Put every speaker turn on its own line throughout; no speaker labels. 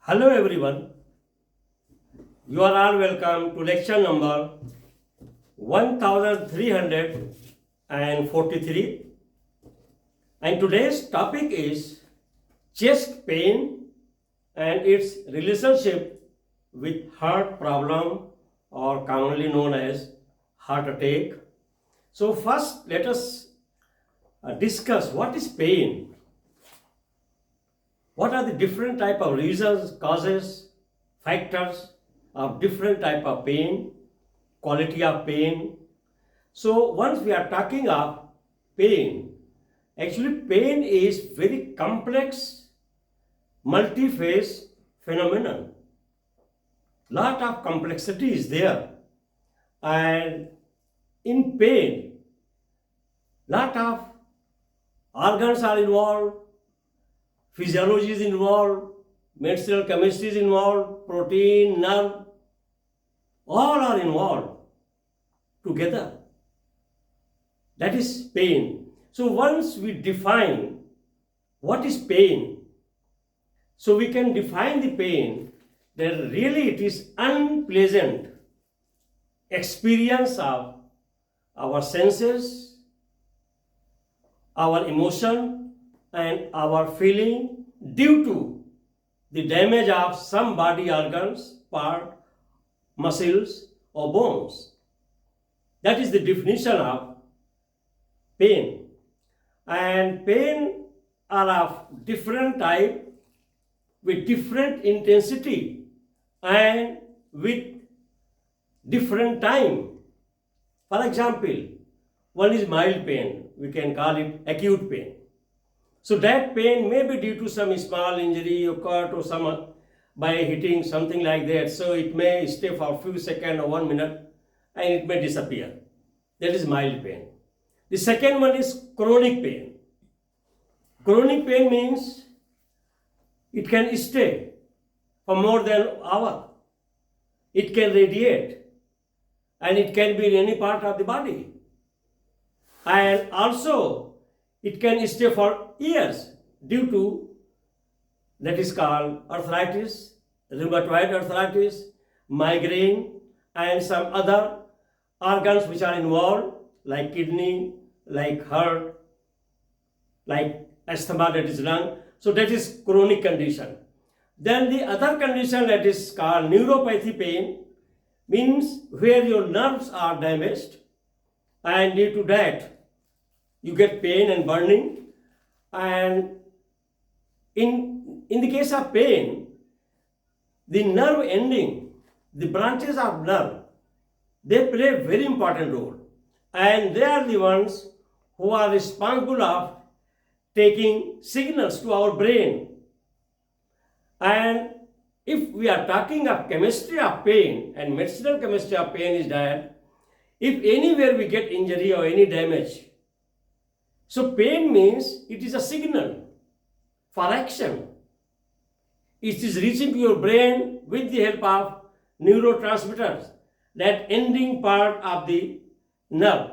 Hello everyone, you are all welcome to lecture number 1343 and today's topic is chest pain and its relationship with heart problem or commonly known as heart attack. So first let us discuss what is pain. What are the different type of reasons, causes, factors of different type of pain, quality of pain. So once we are talking of pain, actually pain is very complex, multi-phase phenomenon. Lot of complexity is there, and in pain, lot of organs are involved, physiology is involved, medicinal chemistry is involved, protein, nerve, all are involved together. That is pain. So once we define what is pain, so we can define the pain that really it is unpleasant experience of our senses, our emotion, and our feeling due to the damage of some body organs, part, muscles or bones. That is the definition of pain. And pain are of different type with different intensity and with different time. For example, one is mild pain, we can call it acute pain. So that pain may be due to some small injury or cut or some by hitting something like that. So it may stay for a few seconds or 1 minute and it may disappear. That is mild pain. The second one is chronic pain. Chronic pain means it can stay for more than an hour. It can radiate and it can be in any part of the body. And also it can stay for years due to that is called arthritis, rheumatoid arthritis, migraine, and some other organs which are involved like kidney, like heart, like asthma, that is lung. So that is chronic condition. Then the other condition that is called neuropathy pain means where your nerves are damaged and due to that you get pain and burning. And in the case of pain, the nerve ending, the branches of nerve, they play a very important role. And they are the ones who are responsible of taking signals to our brain. And if we are talking of chemistry of pain and medicinal chemistry of pain is that if anywhere we get injury or any damage, so pain means it is a signal for action. It is reaching to your brain with the help of neurotransmitters. That ending part of the nerve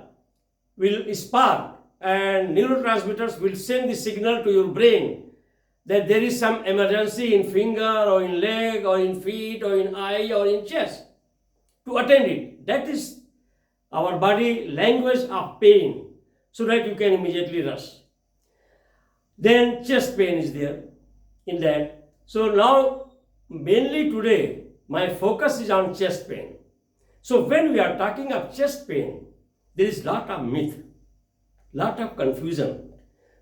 will spark and neurotransmitters will send the signal to your brain that there is some emergency in finger or in leg or in feet or in eye or in chest to attend it. That is our body language of pain, so that you can immediately rush. Then chest pain is there in that. So now mainly today my focus is on chest pain. So when we are talking of chest pain, there is lot of myth, lot of confusion.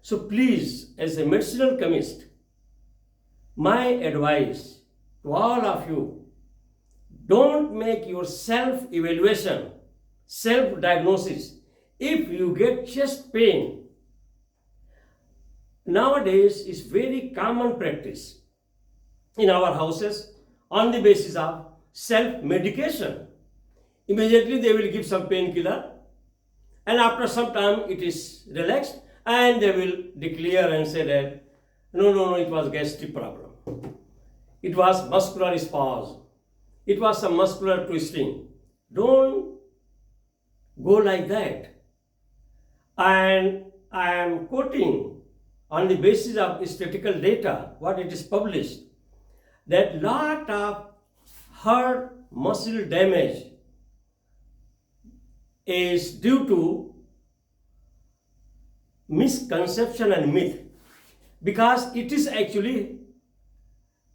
So please, as a medicinal chemist, my advice to all of you, don't make your self-evaluation, self-diagnosis. If you get chest pain, nowadays is very common practice in our houses on the basis of self-medication. Immediately they will give some painkiller and after some time it is relaxed and they will declare and say that no, it was gastric problem. It was muscular spasm. It was some muscular twisting. Don't go like that. And I am quoting on the basis of statistical data what it is published. that lot of heart muscle damage is due to misconception and myth, because it is actually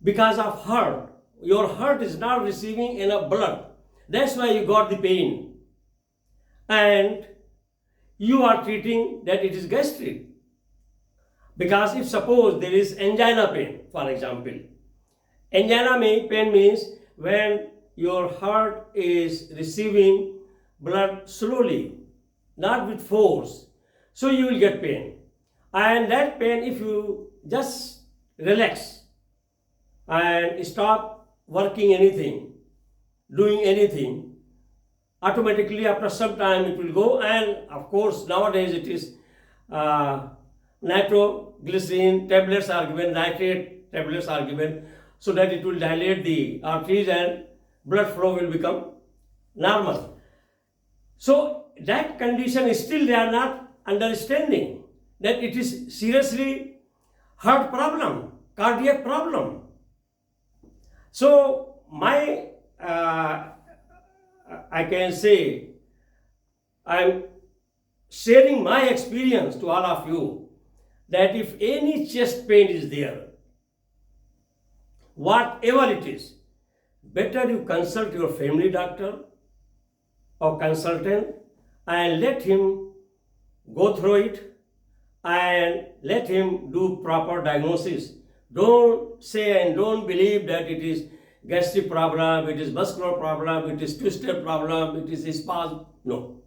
because of heart. Your heart is not receiving enough blood. That's why you got the pain. And you are treating that it is gastric. Because if suppose there is angina pain, for example, angina pain means when your heart is receiving blood slowly, not with force, so you will get pain. And that pain, if you just relax and stop working anything, doing anything, automatically after some time it will go. And of course nowadays it is nitroglycerin tablets are given, nitrate tablets are given, so that it will dilate the arteries and blood flow will become normal. So that condition is still they are not understanding that it is seriously heart problem, cardiac problem. So my I can say I'm sharing my experience to all of you that if any chest pain is there, whatever it is, better you consult your family doctor or consultant and let him go through it and let him do proper diagnosis. Don't say and don't believe that it is gastric problem, it is muscular problem, it is twisted problem, it is spasm. No.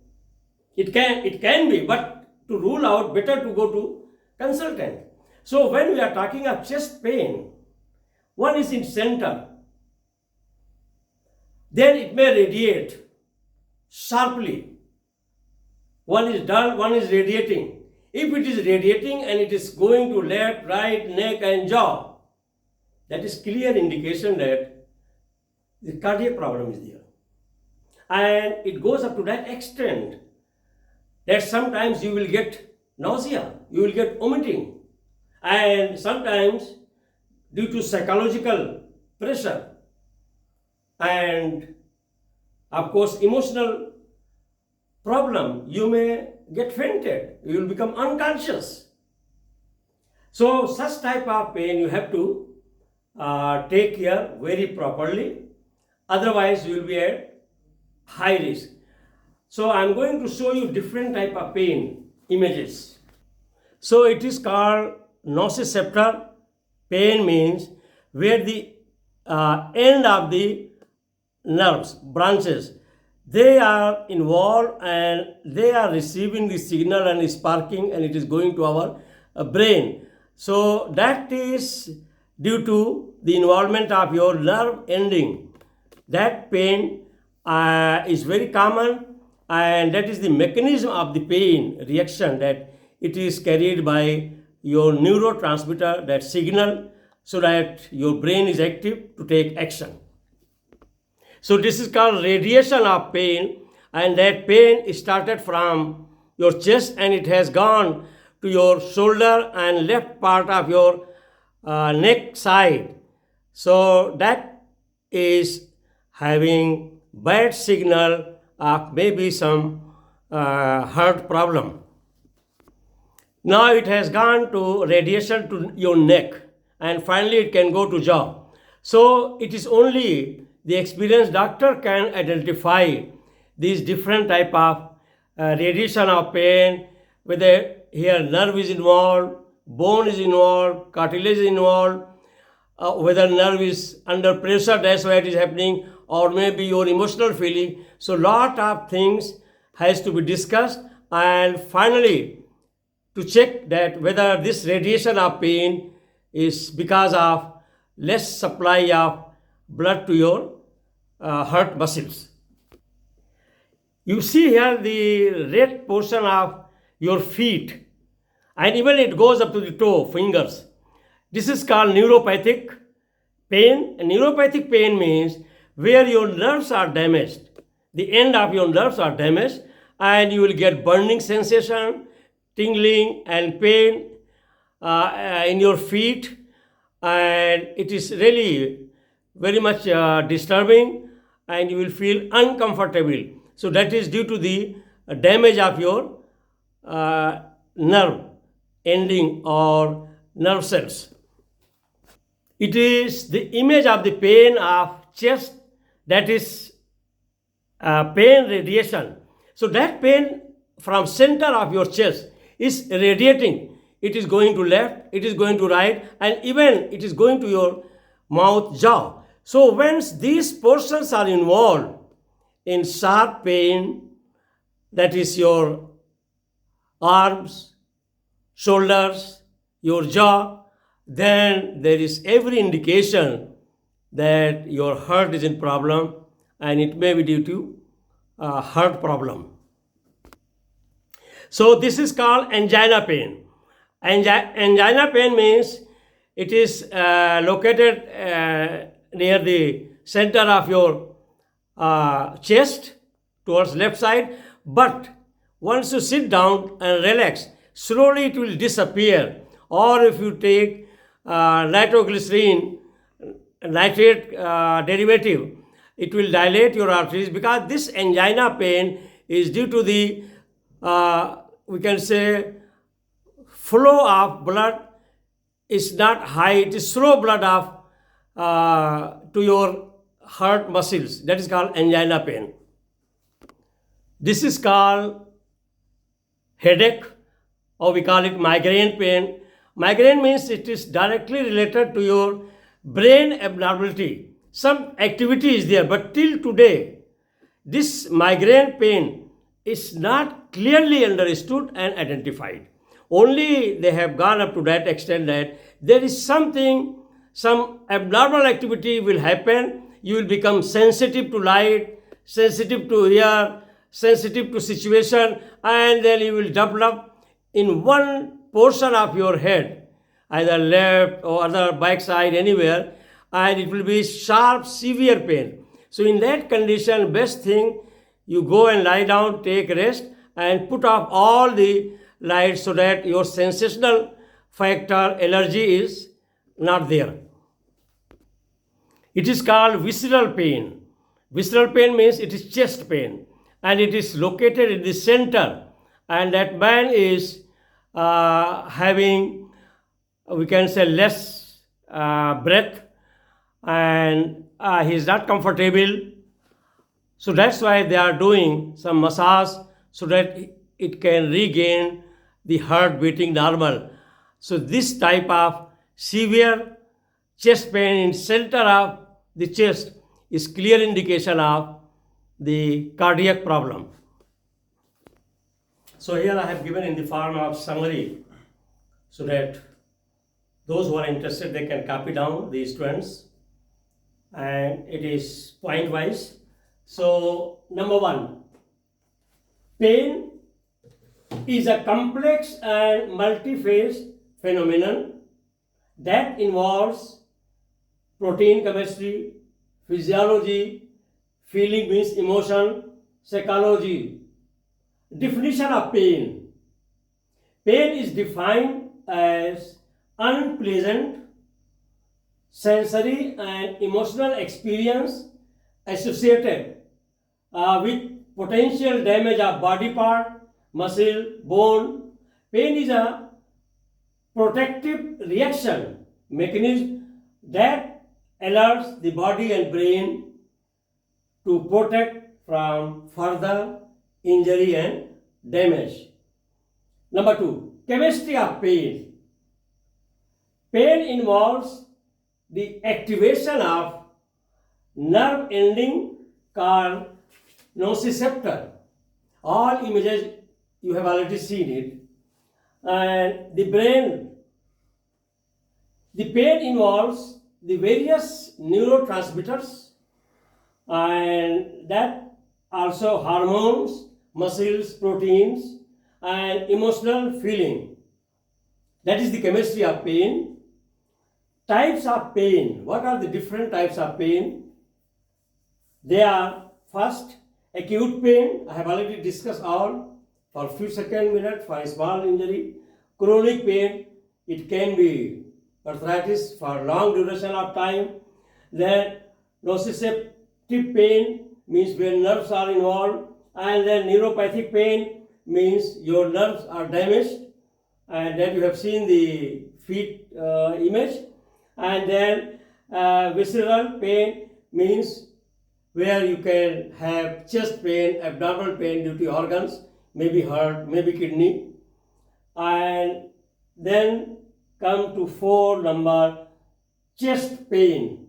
It can be, but to rule out, better to go to consultant. So when we are talking of chest pain, one is in center, then it may radiate sharply. One is dull, one is radiating. If it is radiating and it is going to left, right, neck and jaw, that is clear indication that the cardiac problem is there. And it goes up to that extent that sometimes you will get nausea, you will get vomiting, and sometimes due to psychological pressure and of course emotional problem, you may get fainted, you will become unconscious. So such type of pain you have to take care very properly, otherwise you will be at high risk. So I am going to show you different type of pain images. So it is called nociceptor pain, means where the end of the nerves, branches, they are involved and they are receiving the signal and sparking, and it is going to our brain. So that is due to the involvement of your nerve ending. That pain is very common, and that is the mechanism of the pain reaction, that it is carried by your neurotransmitter, that signal, so that your brain is active to take action. So this is called radiation of pain, and that pain started from your chest and it has gone to your shoulder and left part of your neck side. So that is having bad signal of maybe some heart problem. Now it has gone to radiation to your neck, and finally it can go to jaw. So it is only the experienced doctor can identify these different type of radiation of pain, whether here nerve is involved, bone is involved, cartilage is involved, whether nerve is under pressure, that's why it is happening, or maybe your emotional feeling. So lot of things has to be discussed, and finally to check that whether this radiation of pain is because of less supply of blood to your heart muscles. You see here the red portion of your feet, and even it goes up to the toe, fingers. This is called neuropathic pain. And neuropathic pain means where your nerves are damaged, the end of your nerves are damaged, and you will get burning sensation, tingling and pain in your feet, and it is really very much disturbing, and you will feel uncomfortable. So that is due to the damage of your nerve ending or nerve cells. It is the image of the pain of chest, that is pain radiation. So that pain from center of your chest is radiating. It is going to left, it is going to right, and even it is going to your mouth, jaw. So once these portions are involved in sharp pain, that is your arms, shoulders, your jaw, then there is every indication that your heart is in problem, and it may be due to a heart problem. So this is called angina pain. Angina pain means it is located near the center of your chest towards left side, but once you sit down and relax, slowly it will disappear. Or if you take nitroglycerin, nitrate derivative, it will dilate your arteries, because this angina pain is due to the we can say flow of blood is not high, it is slow blood of to your heart muscles. That is called angina pain. This is called headache, or we call it migraine pain. Migraine means it is directly related to your brain abnormality. Some activity is there, but till today, this migraine pain is not clearly understood and identified. Only they have gone up to that extent that there is something, some abnormal activity will happen. You will become sensitive to light, sensitive to air, sensitive to situation, and then you will develop in one portion of your head, either left or other back side, anywhere, and it will be sharp, severe pain. So in that condition, best thing, you go and lie down, take rest, and put off all the lights so that your sensational factor allergy is not there. It is called visceral pain. Visceral pain means it is chest pain, and it is located in the center, and that man is having, we can say, less breath, and he is not comfortable. So that's why they are doing some massage so that it can regain the heart beating normal. So this type of severe chest pain in center of the chest is clear indication of the cardiac problem. So here I have given in the form of summary, so that those who are interested, they can copy down these trends, and it is point wise. So number one, pain is a complex and multi-phase phenomenon that involves protein chemistry, physiology, feeling means emotion, psychology. Definition of pain. Pain is defined as unpleasant sensory and emotional experience associated with potential damage of body part, muscle, bone. Pain is a protective reaction mechanism that alerts the body and brain to protect from further injury and damage. Number two, chemistry of pain. Pain involves the activation of nerve ending called nociceptor. All images you have already seen it. And the brain, the pain involves the various neurotransmitters, and that also hormones, muscles, proteins, and emotional feeling. That is the chemistry of pain. Types of pain. What are the different types of pain? They are, first, acute pain. I have already discussed all for a few minutes for a small injury. Chronic pain. It can be arthritis for long duration of time. Then nociceptive pain means where nerves are involved, and then neuropathic pain means your nerves are damaged, and then you have seen the feet image. And then visceral pain means where you can have chest pain, abdominal pain due to organs, maybe heart, maybe kidney. And then come to 4 number, chest pain.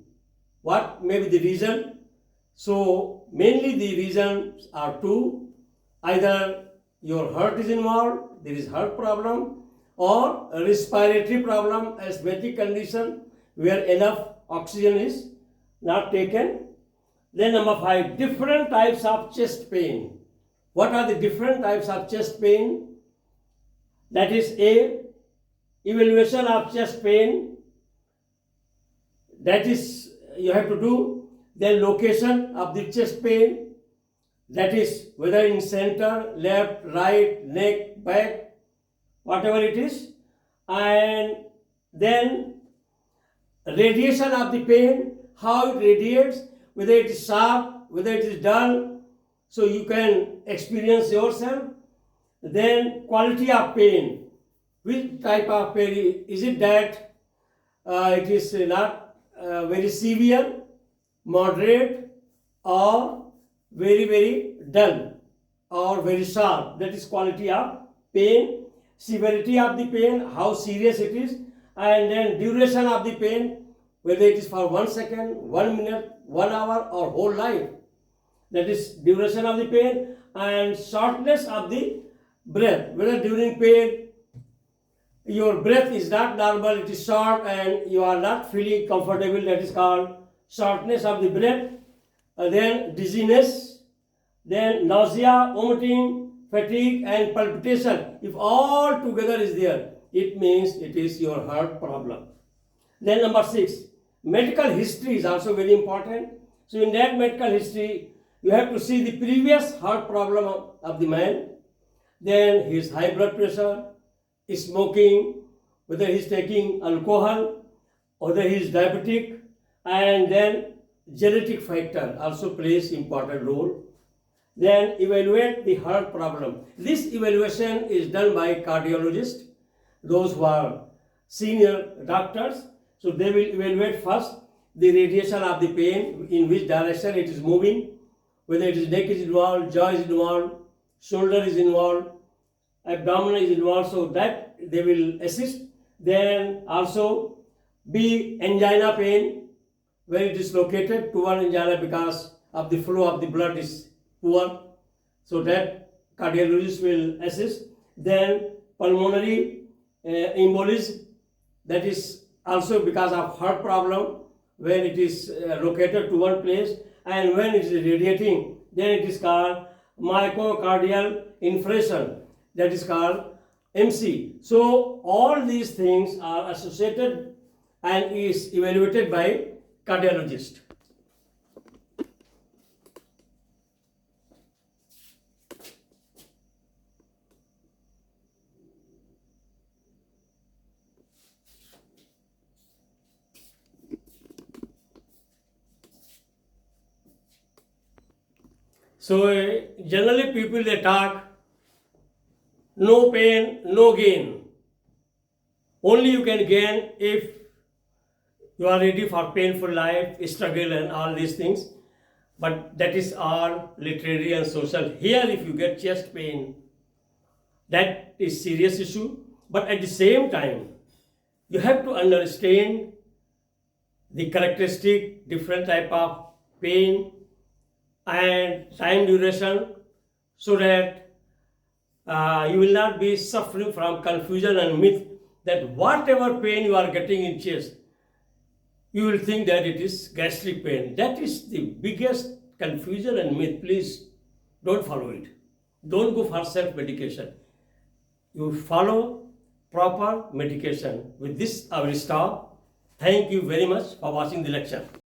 What may be the reason? So mainly the reasons are 2. Either your heart is involved, there is heart problem, or a respiratory problem, asthmatic condition where enough oxygen is not taken. Then number 5, different types of chest pain. What are the different types of chest pain? That is A, evaluation of chest pain. That is you have to do. Then location of the chest pain. That is whether in center, left, right, neck, back, whatever it is. And then radiation of the pain, how it radiates, whether it is sharp, whether it is dull, so you can experience yourself. Then quality of pain, which type of pain is it that it is not very severe, moderate, or very dull, or very sharp. That is quality of pain. Severity of the pain, how serious it is, and then duration of the pain, whether it is for 1 second, 1 minute, 1 hour, or whole life. That is duration of the pain. And shortness of the breath, whether during pain your breath is not normal, it is short and you are not feeling comfortable, that is called shortness of the breath. Then dizziness, then nausea, vomiting, fatigue, and palpitation. If all together is there, it means it is your heart problem. Then number 6, medical history is also very important. So in that medical history, you have to see the previous heart problem of the man, then his high blood pressure, smoking, whether he is taking alcohol, whether he is diabetic, and then genetic factor also plays important role. Then evaluate the heart problem. This evaluation is done by cardiologists, those who are senior doctors. So they will evaluate first the radiation of the pain, in which direction it is moving, whether it is neck is involved, jaw is involved, shoulder is involved, abdomen is involved, so that they will assist. Then also be angina pain, where it is located toward angina because of the flow of the blood is poor, so that cardiologist will assist. Then pulmonary embolism, that is also because of heart problem, when it is located to one place, and when it is radiating, then it is called myocardial infarction, that is called MC. So all these things are associated and is evaluated by cardiologist. So generally people they talk, no pain, no gain. Only you can gain if you are ready for painful life, struggle and all these things. But that is all literary and social. Here if you get chest pain, that is serious issue. But at the same time, you have to understand the characteristic, different type of pain and time duration, so that you will not be suffering from confusion and myth that whatever pain you are getting in chest, you will think that it is gastric pain. That is the biggest confusion and myth. Please don't follow it. Don't go for self-medication. You follow proper medication. With this, I will stop. Thank you very much for watching the lecture.